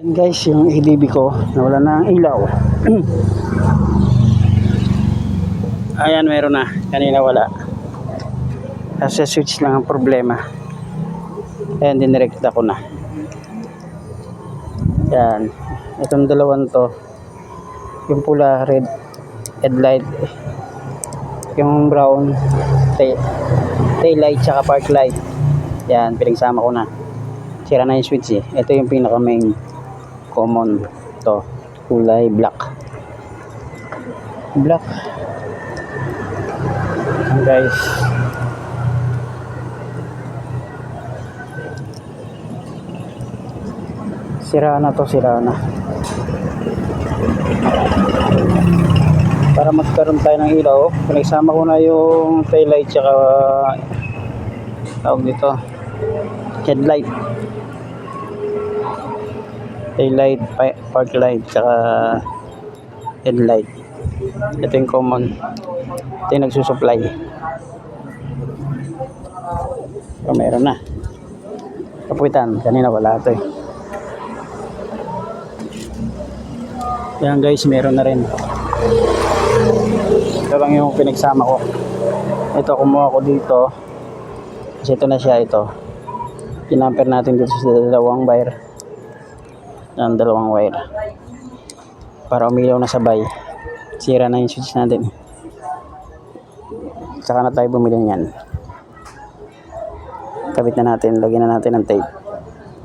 Yan guys, yung ADB ko nawala na ang ilaw. Ayan, meron na. Kanina wala. Kasi switch lang ang problema. Ayan, dinirekta ko na. Yan. Itong dalawang to, yung pula red headlight, yung brown tail light tsaka park light. Yan, pinagsama ko na. Sira na yung switch eh. Ito yung pinaka main common to, kulay black. Ayan guys, sira na to, para magkaroon tayo ng ilaw. Pinagsama ko na yung tail light tsaka tawag dito headlight, tail light, park light tsaka headlight. Ito yung common, ito yung nagsusupply. So, meron na. Kapuitan, kanina wala ito eh. Yan guys, meron na rin. Ito lang yung pinagsama ko. Ito, kumuha ko dito kasi ito na siya. Ito pinamper natin dito sa dalawang wire. Yan, dalawang wire para umilaw na sabay. Sira na yung switch natin, saka na tayo bumili niyan. Kabit na natin, lagyan na natin ng tape.